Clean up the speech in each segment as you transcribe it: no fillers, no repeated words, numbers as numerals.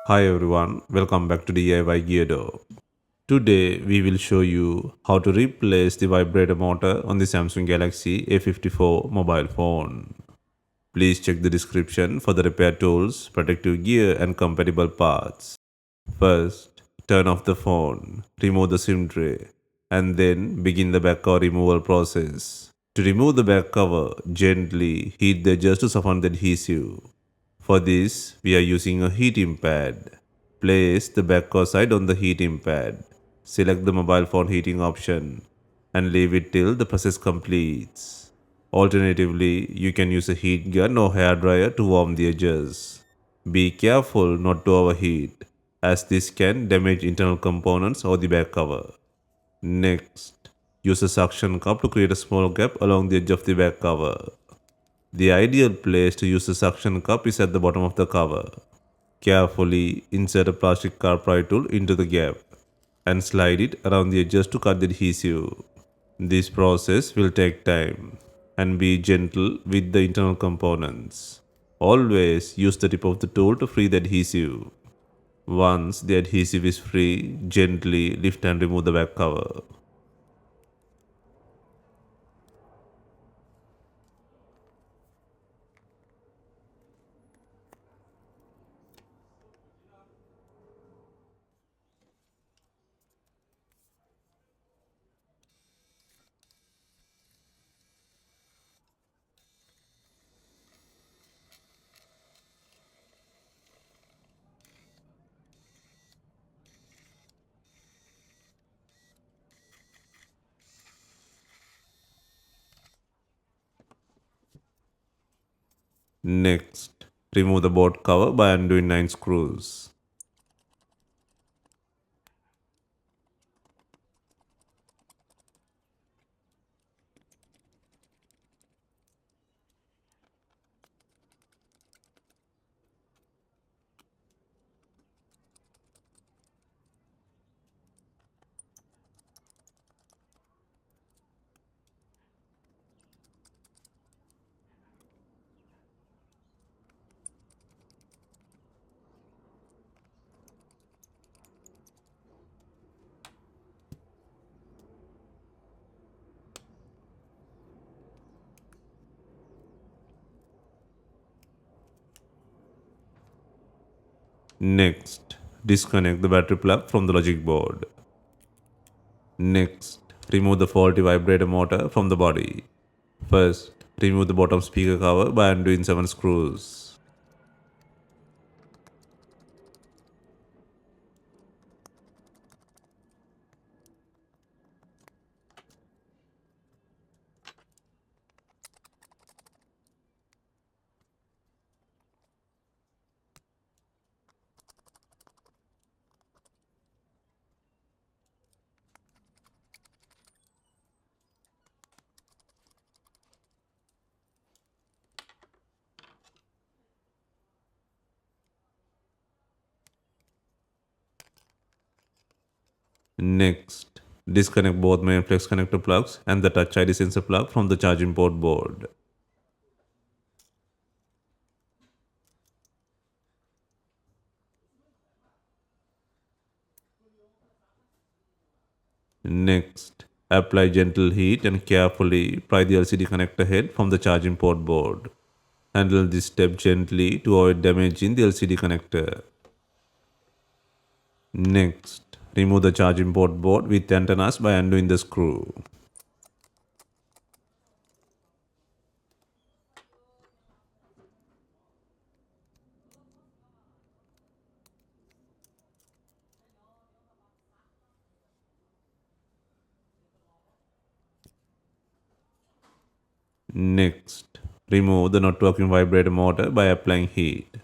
Hi everyone, welcome back to DIY. Today we will show you how to replace the vibrator motor on the Samsung Galaxy A54 mobile phone. Please check the description for the repair tools, protective gear and compatible parts. First, turn off the phone, remove the SIM tray, and then begin the back cover removal process. To remove the back cover, gently heat the edges to soften the adhesive. For this, we are using a heating pad. Place the back cover side on the heating pad. Select the mobile phone heating option and leave it till the process completes. Alternatively, you can use a heat gun or hair dryer to warm the edges. Be careful not to overheat, as this can damage internal components or the back cover. Next, use a suction cup to create a small gap along the edge of the back cover. The ideal place to use the suction cup is at the bottom of the cover. Carefully insert a plastic carpet tool into the gap and slide it around the edges to cut the adhesive. This process will take time and be gentle with the internal components. Always use the tip of the tool to free the adhesive. Once the adhesive is free, gently lift and remove the back cover. Next, remove the board cover by undoing 9 screws. Next, disconnect the battery plug from the logic board. Next, remove the faulty vibrator motor from the body. First, remove the bottom speaker cover by undoing 7 screws. Next, disconnect both main flex connector plugs and the Touch ID sensor plug from the charging port board. Next, apply gentle heat and carefully pry the LCD connector head from the charging port board. Handle this step gently to avoid damaging the LCD connector. Next, remove the charging port board with antennas by undoing the screw. Next, remove the not working vibrator motor by applying heat.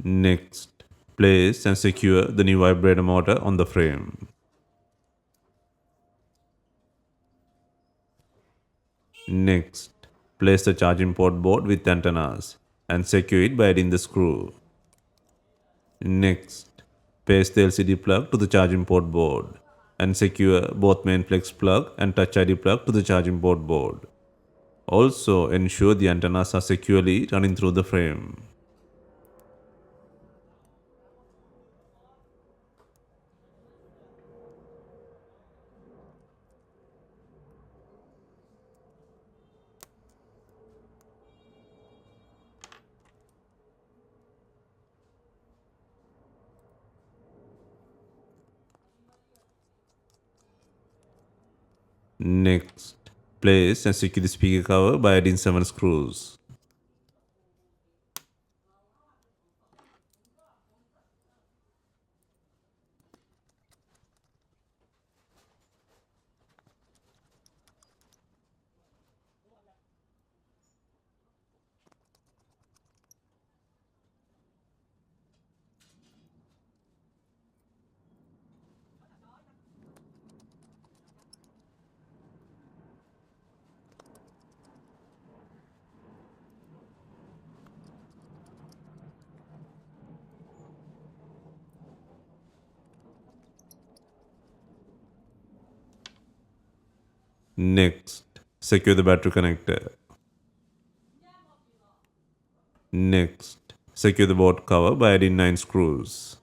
Next, place and secure the new vibrator motor on the frame. Next, place the charging port board with antennas and secure it by adding the screw. Next, paste the LCD plug to the charging port board and secure both main flex plug and Touch ID plug to the charging port board. Also, ensure the antennas are securely running through the frame. Next, place and secure the speaker cover by adding 7 screws. Next, secure the battery connector. Next, secure the board cover by adding 9 screws.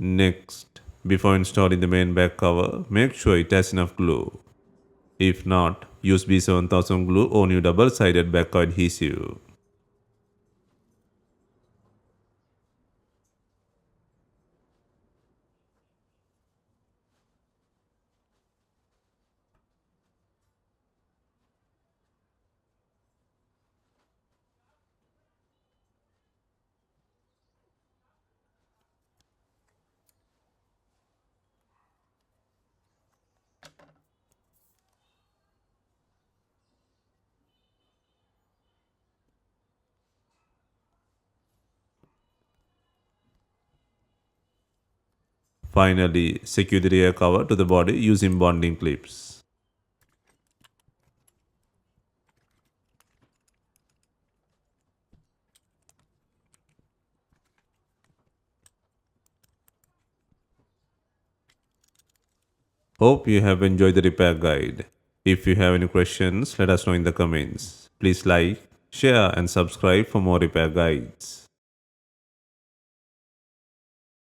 Next, before installing the main back cover, make sure it has enough glue. If not, use B7000 glue or new double-sided back cover adhesive. Finally, secure the rear cover to the body using bonding clips. Hope you have enjoyed the repair guide. If you have any questions, let us know in the comments. Please like, share and subscribe for more repair guides.